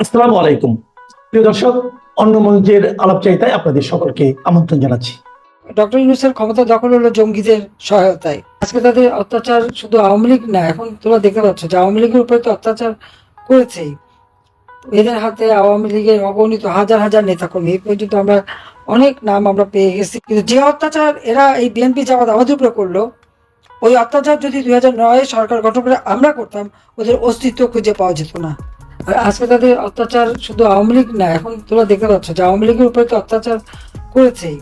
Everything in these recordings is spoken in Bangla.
আসসালামু আলাইকুম। প্রিয় দর্শক, অন্য মঞ্চের আলাপচারিতায় আপনাদের সকলকে আমন্ত্রণ জানাচ্ছি। ডক্টর ইউনূসের ক্ষমতা দখল হলো জঙ্গিদের সহায়তায়। আজকে তাদের অত্যাচার শুধু আওয়ামী লীগ না, এখন তোমরা দেখতে পাচ্ছ যে আওয়ামী লীগের উপরে তো অত্যাচার করেছেই। এদের হাতে আওয়ামী লীগের অগণিত হাজার হাজার নেতাকর্মী, এই পর্যন্ত আমরা অনেক নাম আমরা পেয়ে গেছি। কিন্তু যে অত্যাচার এরা এই বিএনপি জামাত আমাদের উপরে করলো, ওই অত্যাচার যদি 2009 সরকার গঠন করে আমরা করতাম, ওদের অস্তিত্ব খুঁজে পাওয়া যেত না। আর আজকে তাদের অত্যাচার শুধু আওয়ামী লীগ না, এখন তোমরা দেখতে পাচ্ছ যে আওয়ামী লীগের উপরে তো অত্যাচার করেছেই।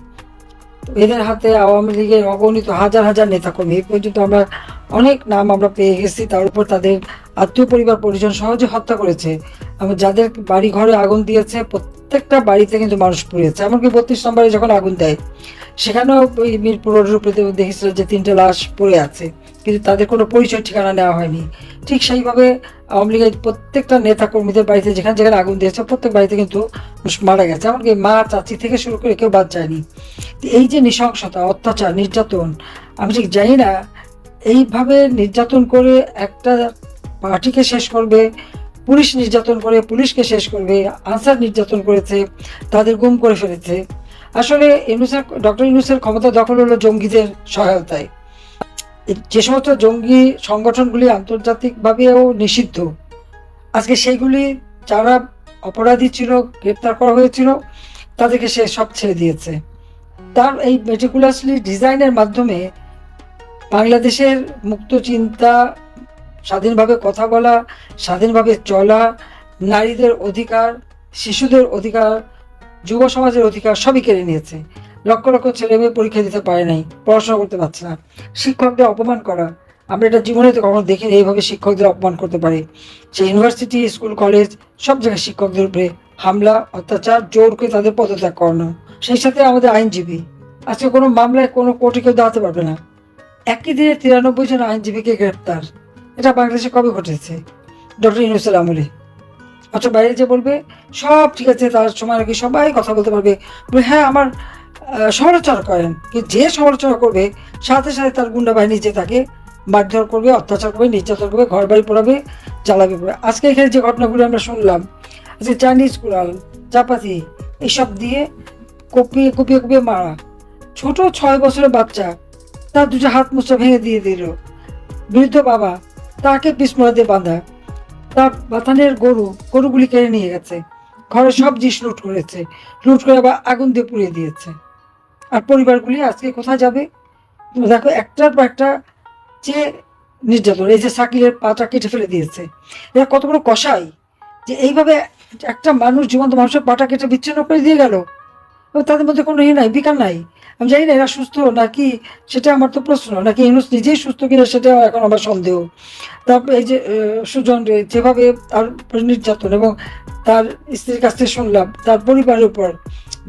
এদের হাতে আওয়ামী লীগের অগণিত হাজার হাজার নেতাকর্মী, এই পর্যন্ত আমরা অনেক নাম আমরা পেয়ে গেছি। তার উপর তাদের আত্মীয় পরিবার পরিজন সহজে হত্যা করেছে। যাদের বাড়ি ঘরে আগুন দিয়েছে, প্রত্যেকটা বাড়িতে কিন্তু মানুষ পুড়িয়েছে। এমনকি 32 নম্বরে যখন আগুন দেয়, সেখানেও ওই মিরপুর রোডের উপরে দেখেছিল যে 3টে লাশ পড়ে আছে, কিন্তু তাদের কোনো পরিচয় ঠিকানা নেওয়া হয়নি। ঠিক সেইভাবে আওয়ামী লীগের প্রত্যেকটা নেতা কর্মীদের বাড়িতে যেখানে যেখানে আগুন দিয়েছে, প্রত্যেক বাড়িতে কিন্তু মারা গেছে। এমনকি মা চাচি থেকে শুরু করে কেউ বাদ যায়নি। এই যে নৃশংসতা, অত্যাচার, নির্যাতন, আমি ঠিক জানি না এইভাবে নির্যাতন করে একটা পার্টিকে শেষ করবে, পুলিশ নির্যাতন করে পুলিশকে শেষ করবে, আনসার নির্যাতন করেছে, তাদের গুম করে ফেলেছে। আসলে ডক্টর ইউনূসের ক্ষমতা দখল হলো জঙ্গিদের সহায়তায়। যে সমস্ত জঙ্গি সংগঠনগুলি আন্তর্জাতিকভাবেও নিষিদ্ধ, আজকে সেইগুলি যারা অপরাধী ছিল, গ্রেপ্তার করা হয়েছিল, তাদেরকে সে সব ছেড়ে দিয়েছে। তার এই মেটিকুলাসলি ডিজাইনের মাধ্যমে বাংলাদেশের মুক্ত চিন্তা, স্বাধীনভাবে কথা বলা, স্বাধীনভাবে চলা, নারীদের অধিকার, শিশুদের অধিকার, যুব সমাজের অধিকার সবই কেড়ে নিয়েছে। লক্ষ লক্ষ ছেলে মেয়ে পরীক্ষা দিতে পারে নাই, পড়াশোনা করতে পারছে না। শিক্ষকদের অপমান করা, আমরা এটা জীবনে তো কখনো দেখিনি এইভাবে শিক্ষকদের অপমান করতে পারে। সে ইউনিভার্সিটি, স্কুল, কলেজ সব জায়গায় শিক্ষকদের উপরে হামলা, অত্যাচার, জোর করে তাদের পদত্যাগ করানো। সেই সাথে আমাদের আইনজীবী, আজকে কোনো মামলায় কোনো কোর্টে কেউ দাঁড়াতে পারবে না। একই দিনে 93 জন আইনজীবীকে গ্রেপ্তার। এটা বাংলাদেশে কবে ঘটেছে? ডক্টর ইউনূসের আমলে। অথচ বাইরে যে বলবে সব ঠিক আছে, তার সময় নাকি সবাই কথা বলতে পারবে, হ্যাঁ আমার সমালোচনা করেন, কিন্তু যে সমালোচনা করবে সাথে সাথে তার গুন্ডা বাহিনী যে তাকে মারধর করবে, অত্যাচার করবে, নির্যাতন করবে, ঘর বাড়ি পোড়াবে, জ্বালাবে পড়বে। আজকে এখানে যে ঘটনাগুলো আমরা শুনলাম, আজকে চাইনিজ কুড়াল, চাপাতি এইসব দিয়ে কুপিয়ে কুপিয়ে কুপিয়ে মারা, ছোট 6 বছরের বাচ্চা, তার দুটো হাত মুচড়া ভেঙে দিয়ে দিল। বৃদ্ধ বাবা, তাকে পিছমোড়া দিয়ে বাঁধা, তার বাথানের গরুগুলি কেড়ে নিয়ে গেছে, ঘরের সব জিনিস লুট করেছে, লুট করে আবার আগুন দিয়ে পুড়িয়ে দিয়েছে। আর পরিবারগুলি আজকে কোথায় যাবে? তুমি দেখো, একটার পর একটা যে নির্যাতন। এই যে সাকিরের পাটা কেটে ফেলে দিয়েছে, এরা কত বড় কসাই যে এইভাবে একটা মানুষ, জীবন্ত মানুষের পাটা কেটে বিচ্ছিন্ন করে দিয়ে গেল। তাদের মধ্যে কোনো নাই, বিকার নাই। আমি জানি না এরা সুস্থ নাকি, সেটা আমার তো প্রশ্ন, নাকি ইউনূস নিজেই সুস্থ কিনা সেটা এখন আমার সন্দেহ। তারপর এই যে সুজন রে যেভাবে তার নির্যাতন, এবং তার স্ত্রীর কাছ থেকে শুনলাম তার পরিবারের উপর,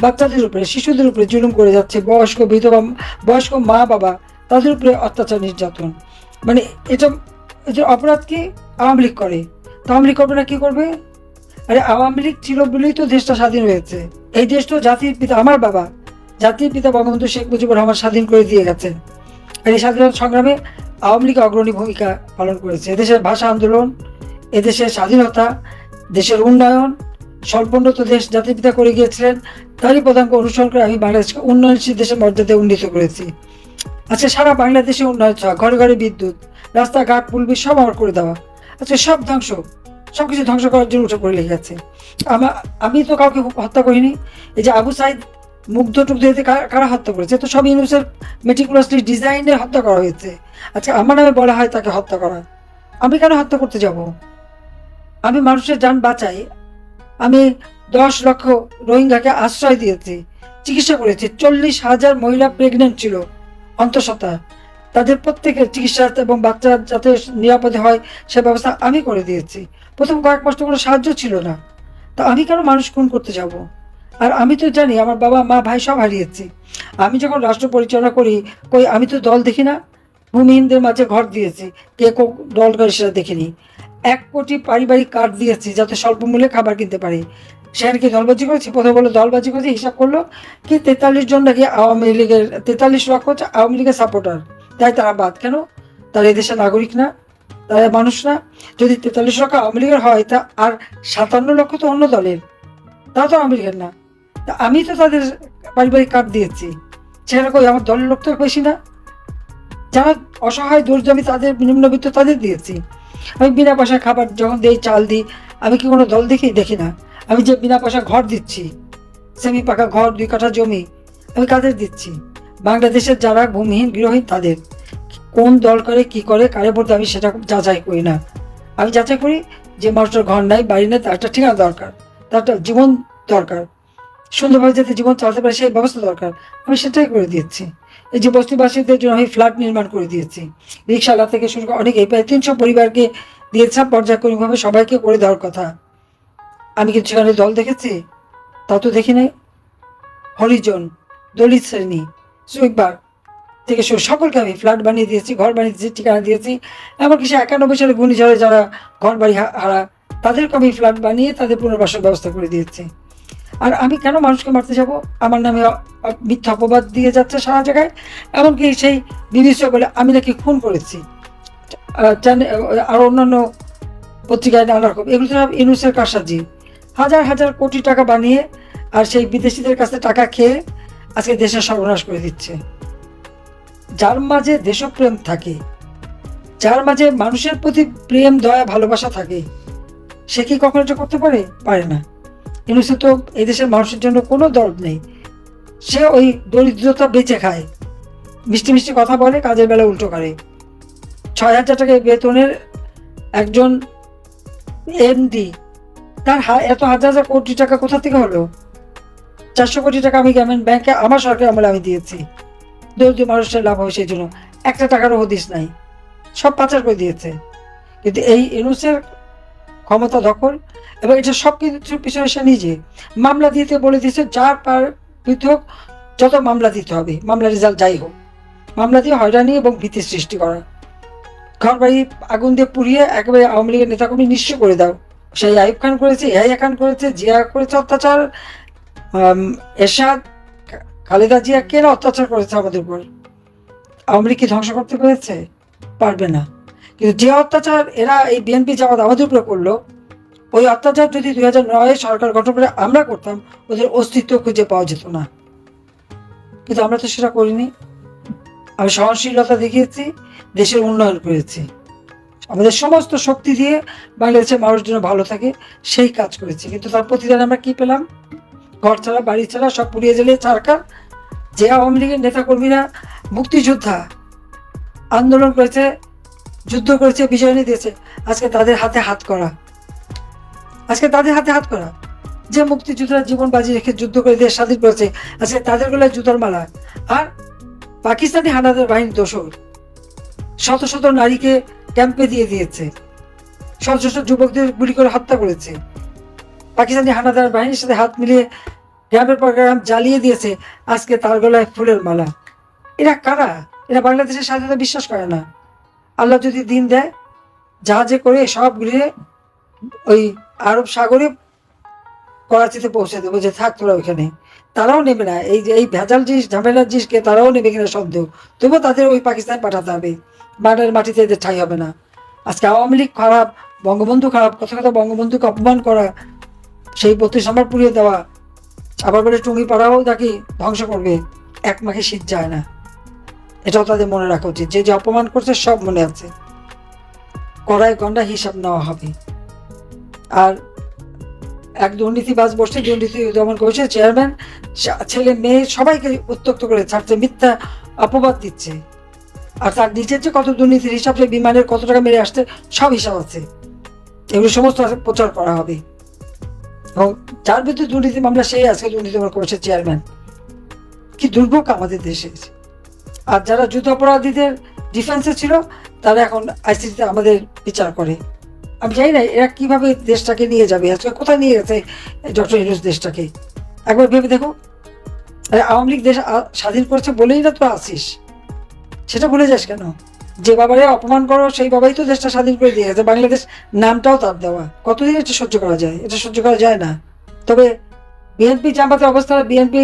বাচ্চাদের উপরে, শিশুদের উপরে জুলুম করে যাচ্ছে, বয়স্ক বিধবা, বয়স্ক মা বাবা, তাদের উপরে অত্যাচার, নির্যাতন। মানে এটা অপরাধ কি আওয়ামী লীগ করে, তো আওয়ামী লীগ করবে না কি করবে? আরে আওয়ামী লীগ ছিল বলেই তো দেশটা স্বাধীন হয়েছে। এই দেশ তো জাতির পিতা, আমার বাবা জাতির পিতা বঙ্গবন্ধু শেখ মুজিবুর রহমান স্বাধীন করে দিয়ে গেছেন। আর এই স্বাধীনতা সংগ্রামে আওয়ামী লীগ অগ্রণী ভূমিকা পালন করেছে। এদেশের ভাষা আন্দোলন, এদেশের স্বাধীনতা, দেশের উন্নয়ন, স্বল্পোন্নত দেশ জাতির পিতা করে গিয়েছিলেন, তারই পদাঙ্ক অনুসরণ করে আমি বাংলাদেশকে উন্নয়নশীল দেশের মর্যাদায় উন্নীত করেছি। আচ্ছা, সারা বাংলাদেশে উন্নয়ন ছোঁয়া, ঘরে ঘরে বিদ্যুৎ, রাস্তাঘাট, পুল বিল সব আমার করে দেওয়া। আচ্ছা, সব ধ্বংস, সবকিছু ধ্বংস করার জন্য উঠে পড়ে লেগে গেছে। আমি তো কাউকে হত্যা করিনি। এই যে আবু সাইদ মুগ্ধ টুগ্ধ এতে কারা হত্যা করেছে? তো সব ইউনূসের মেটিকুলাসলি ডিজাইনে হত্যা করা হয়েছে। আচ্ছা, আমার নামে বলা হয় তাকে হত্যা করা, আমি কেন হত্যা করতে যাব? আমি মানুষের যান বাঁচাই। আমি 10 লক্ষ রোহিঙ্গাকে আশ্রয় দিয়েছি, চিকিৎসা করেছি। 40,000 মহিলা প্রেগনেন্ট ছিল, অন্তঃসত্ত্বা, তাদের প্রত্যেকের চিকিৎসা এবং বাচ্চা যাতে নিরাপদে হয় সে ব্যবস্থা আমি করে দিয়েছি। প্রথম কয়েক মাস তো কোনো সাহায্য ছিল না, তা আমি কেন মানুষ খুন করতে যাব? আর আমি তো জানি আমার বাবা মা ভাই সব হারিয়েছি। আমি যখন রাষ্ট্র পরিচালনা করি, আমি তো দল দেখি না। ভূমিহীনদের মাঝে ঘর দিয়েছি, কে দল করে সেটা দেখিনি। 1 কোটি পারিবারিক কার্ড দিয়েছি যাতে স্বল্প মূল্যে খাবার কিনতে পারি। সেখানে কি দলবাজি করেছি? প্রথমে বললো দলবাজি করেছি, হিসাব করলো কি 43 জন নাকি আওয়ামী লীগের, 43 লক্ষ হচ্ছে আওয়ামী লীগের সাপোর্টার, তাই তারা বাদ কেন? তারা এদেশের নাগরিক না? তারা মানুষ না? যদি 43 লক্ষ আওয়ামী লীগের হয়, তা আর 57 লক্ষ তো অন্য দলের, তারা তো আওয়ামী লীগের না। তা আমি তো তাদের পারিবারিক কার্ড দিয়েছি, সেখানে কই আমার দলের লোক তো বেশি না? যারা অসহায় দরিদ্র আমি তাদের, নিম্নবিত্ত তাদের দিয়েছি। আমি বিনা পয়সা খাবার যখন দিই, চাল দিই, আমি কি কোনো দল দেখি না? আমি যে বিনা পয়সা ঘর দিচ্ছি, সেমি পাকা ঘর, 2 কাঠা জমি, আমি কাদের দিচ্ছি? বাংলাদেশের যারা ভূমিহীন গৃহহীন তাদের। কোন দল করে কি করে কারে বলতে আমি সেটা যাচাই করি না। আমি যাচাই করি যে মানুষটার ঘর নাই, বাড়ি নেই, তার একটা ঠিকানা দরকার, তার একটা জীবন দরকার, সুন্দরভাবে যাতে জীবন চালাতে পারে সেই ব্যবস্থা দরকার, আমি সেটাই করে দিয়েছি। এই যে বস্তিবাসীদের জন্য আমি ফ্ল্যাট নির্মাণ করে দিয়েছি, রিক্সাওয়ালা থেকে শুরু করে অনেকে, প্রায় 300 পরিবারকে দিয়েছিলাম পর্যায়ক্রমিকভাবে, সবাইকে করে দেওয়ার কথা। আমি কিন্তু সেখানে দল দেখেছি? তা তো দেখি নাই। হরিজন, দলিত শ্রেণী, শ্রমিকবার থেকে শুরু সকলকে আমি ফ্ল্যাট বানিয়ে দিয়েছি, ঘর বানিয়ে দিয়েছি, ঠিকানা দিয়েছি। এমনকি সে 91 সালে ঘূর্ণিঝড়ে যারা ঘর বাড়ি হারা, তাদেরকে আমি ফ্ল্যাট বানিয়ে তাদের পুনর্বাসন ব্যবস্থা করে দিয়েছি। আর আমি কেন মানুষকে মারতে যাব? আমার নামে মিথ্যা অপবাদ দিয়ে যাচ্ছে সারা জায়গায়। এমনকি সেই বিবিসি বলে আমি নাকি খুন করেছি, আর অন্যান্য পত্রিকায় নানা রকম। এগুলো তো সব ইউনূসের কারসাজি। হাজার হাজার কোটি টাকা বানিয়ে আর সেই বিদেশিদের কাছে টাকা খেয়ে আজকে দেশের সর্বনাশ করে দিচ্ছে। যার মাঝে দেশপ্রেম থাকে, যার মাঝে মানুষের প্রতি প্রেম, দয়া, ভালোবাসা থাকে, সে কি কখনো এটা করতে পারে না। ইউনূসের তো এই দেশের মানুষের জন্য কোনো দরদ নেই। সে ওই দরিদ্রতা বেঁচে খায়, মিষ্টি মিষ্টি কথা বলে, কাজের বেলা উল্টো করে। 6,000 টাকা বেতনের একজন এমডি, তার এত হাজার হাজার কোটি টাকা কোথা থেকে হলো? 400 কোটি টাকা আমি গ্রামীণ ব্যাংকে আমার সরকার আমলে আমি দিয়েছি, দরিদ্র মানুষের লাভ হবে সেই জন্য। একটা টাকারও হদিস নাই, সব পাচার করে দিয়েছে। কিন্তু এই ইউনূসের ক্ষমতা দখল, এবং এটা সব কিছুর পিছনে সে নিজে মামলা দিতে বলে দিয়েছে, যার পার পৃথক যত মামলা দিতে হবে, মামলা রেজাল্ট যাই হোক, মামলা দিয়ে হয়রানি এবং ভীতি সৃষ্টি করা, ঘর বাড়ি আগুন দিয়ে পুড়িয়ে একেবারে আওয়ামী লীগের নেতাকর্মী নিঃস্ব করে দাও। সেই আইয়ুব খান করেছে, ইয়াহিয়া খান করেছে, জিয়া করেছে অত্যাচার, এরশাদ, খালেদা জিয়া, কেন অত্যাচার করেছে আমাদের উপর? আওয়ামী লীগ কি ধ্বংস করতে পেরেছে? পারবে না। কিন্তু যে অত্যাচার এরা, এই বিএনপি জামাত আমাদের উপরে করলো, ওই অত্যাচার যদি 2009 সরকার গঠন করে আমরা করতাম, ওদের অস্তিত্ব খুঁজে পাওয়া যেত না। কিন্তু আমরা তো সেটা করিনি। আমি সহনশীলতা দেখিয়েছি, দেশের উন্নয়ন করেছি, আমাদের সমস্ত শক্তি দিয়ে বাংলাদেশের মানুষ যেন ভালো থাকে সেই কাজ করেছি। কিন্তু তার প্রতিদান আমরা কি পেলাম? ঘর ছাড়া, বাড়ি ছাড়া, সব পুড়িয়ে জ্বালিয়ে ছাড়কার। যে আওয়ামী লীগের নেতাকর্মীরা মুক্তিযোদ্ধা, আন্দোলন করেছে, যুদ্ধ করেছে, বিজয় এনে দিয়েছে, আজকে তাদের হাতে হাত করা, যে মুক্তিযোদ্ধারা জীবন বাজি রেখে যুদ্ধ করে দেশ স্বাধীন করেছে, আজকে তাদের গলায় জুতার মালা। আর পাকিস্তানি হানাদার বাহিনী দোসর শত শত নারীকে ক্যাম্পে দিয়ে দিয়েছে, শত শত যুবকদের গুলি করে হত্যা করেছে, পাকিস্তানি হানাদার বাহিনীর সাথে হাত মিলিয়ে গ্রামের পর গ্রাম জ্বালিয়ে দিয়েছে, আজকে তার গলায় ফুলের মালা। এরা কারা? এরা বাংলাদেশের স্বাধীনতা বিশ্বাস করে না। আল্লাহ যদি দিন দেয়, জাহাজে করে সব গৃহে ওই আরব সাগরে করাচিতে পৌঁছে দেবো, যে থাক তোরা ওইখানে। তারাও নেবে না, এই ভেজাল জিনিস, ঝামেলার জিনিসকে তারাও নেবে কিনা সন্দেহ। তবুও তাদের ওই পাকিস্তান পাঠাতে হবে, বাংলার মাটিতে এদের ঠাঁই হবে না। আজকে আওয়ামী লীগ খারাপ, বঙ্গবন্ধু খারাপ, কথা কথা বঙ্গবন্ধুকে অপমান করা, সেই 32 নম্বর পুড়িয়ে দেওয়া, আবার বলে টুঙ্গি পাড়াও নাকি ধ্বংস করবে, এক মাখে শীত যায় না। এটাও তাদের মনে রাখা উচিত, যে যে অপমান করছে সব মনে আছে, কড়াই গন্ডা হিসাব নেওয়া হবে। আর এক দুর্নীতিবাজ বসে, দুর্নীতি দমন কমিশনের চেয়ারম্যান, ছেলে মেয়ে সবাইকে উত্ত্যক্ত করে ছাড়ছে, মিথ্যা অপবাদ দিচ্ছে। আর তার নিচের যে কত দুর্নীতির হিসাব, সে বিমানের কত টাকা মেরে আসছে, সব হিসাব আছে। এগুলো সমস্ত প্রচার করা হবে। এবং যার বিরুদ্ধে দুর্নীতি মামলা, সেই আজকে দুর্নীতি দমন কমিশনের চেয়ারম্যান। কি দুর্ভোগ আমাদের দেশে। আর যারা যুদ্ধাপরাধীদের ডিফেন্সে ছিল, তারা এখন আইসিসিতে আমাদের বিচার করে। আমি জানি না এরা কিভাবে দেশটাকে নিয়ে যাবে, আজকে কোথায় নিয়ে গেছে ডক্টর ইউনূস দেশটাকে। একবার ভেবে দেখো, আওয়ামী লীগ দেশ স্বাধীন করেছে বলেই না তো আসিস, সেটা ভুলে যাস কেন? যে বাবারে অপমান করো, সেই বাবাই তো দেশটা স্বাধীন করে দিয়ে গেছে, বাংলাদেশ নামটাও তার দেওয়া। কতদিন এটা সহ্য করা যায়? এটা সহ্য করা যায় না। তবে বিএনপি জামাতের অবস্থা, বিএনপি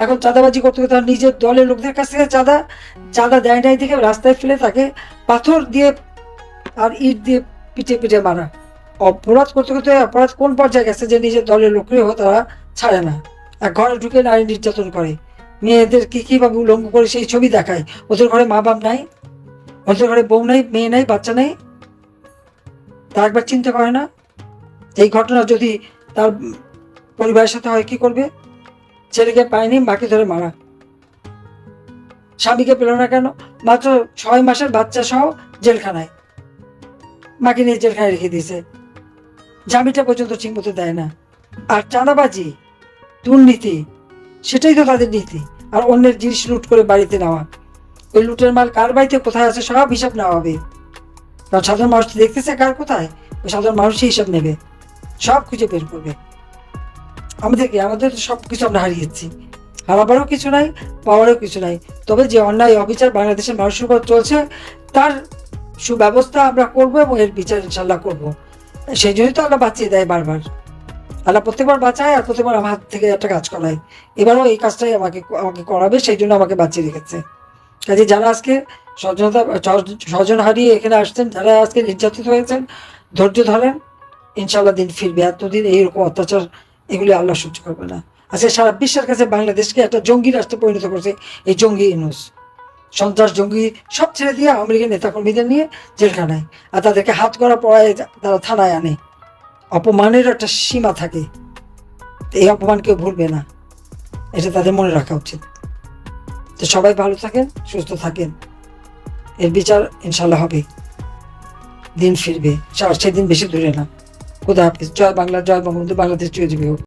এখন চাঁদাবাজি করতে করতে নিজের দলের লোকদের কাছ থেকে চাঁদা দেয় নাই দেখে রাস্তায় ফেলে তাকে পাথর দিয়ে আর ইট দিয়ে পিটে পিটে মারা। অপরাধ করতে করতে অপরাধ কোন পর্যায়ে গেছে যে নিজের দলের লোকেও তারা ছাড়ে না, এক ঘরে ঢুকে নারী নির্যাতন করে, মেয়েদের কিভাবে উলঙ্গ করে সেই ছবি দেখায়। ওদের ঘরে মা বাপ নাই, ওদের ঘরে বউ নাই, মেয়ে নাই, বাচ্চা নেই, তা একবার চিন্তা করে না? এই ঘটনা যদি তার পরিবারের সাথে হয় কি করবে? ছেলেকে পায়নি, মাকে ধরে মারা। স্বামীকে পেল না কেন? মাত্র 6 মাসের বাচ্চা সহ জেলখানায়, মাকে নিয়ে জেলখানায় রেখে দিয়েছে, জামিনটা পর্যন্ত ঠিক মতো দেয় না। আর চাঁদাবাজি, দুর্নীতি, সেটাই তো তাদের নীতি। আর অন্যের জিনিস লুট করে বাড়িতে নেওয়া, ওই লুটের মাল কার বাড়িতে কোথায় আছে সব হিসাব নেওয়া হবে। কারণ সাধারণ মানুষ তো দেখতেছে কার কোথায়, ওই সাধারণ মানুষই হিসাব নেবে, সব খুঁজে বের করবে। আমাদের তো সব কিছু আমরা হারিয়েছি, হারাবারও কিছু নাই, পাওয়ারও কিছু নাই। তবে যে অন্যায় অবিচার বাংলাদেশের মানুষের উপর চলছে তার সুব্যবস্থা আমরা করবো এবং এর বিচার ইনশাল্লাহ করবো। সেই জন্যই তো আল্লাহ বাঁচিয়ে দেয় বারবার। আল্লাহ প্রত্যেকবার বাঁচায় আর প্রত্যেকবার আমার হাত থেকে একটা কাজ করায়। এবারও এই কাজটাই আমাকে করাবে, সেই জন্য আমাকে বাঁচিয়ে রেখেছে। কাজে যারা আজকে স্বজন হারিয়ে এখানে আসছেন, যারা আজকে নির্যাতিত হয়েছেন, ধৈর্য ধরেন, ইনশাল্লাহ দিন ফিরবে। এতদিন এইরকম অত্যাচার এগুলি আল্লাহ সহ্য করবে না। আজকে সারা বিশ্বের কাছে বাংলাদেশকে একটা জঙ্গি রাষ্ট্রে পরিণত করছে এই জঙ্গি ইউনূস। সন্ত্রাস, জঙ্গি সব ছেড়ে দিয়ে আওয়ামী লীগের নেতাকর্মীদের নিয়ে জেলখানায়, আর তাদেরকে হাত করা পড়ায় তারা থানায় আনে। অপমানের একটা সীমা থাকে, এই অপমান কেউ ভুলবে না, এটা তাদের মনে রাখা উচিত। তো সবাই ভালো থাকেন, সুস্থ থাকেন, এর বিচার ইনশাল্লাহ হবে, দিন ফিরবে, সেদিন বেশি দূরে না। খোদা হাফিজ। জয় বাংলা, জয় বঙ্গবন্ধু, বাংলাদেশ চিরজীবী হোক।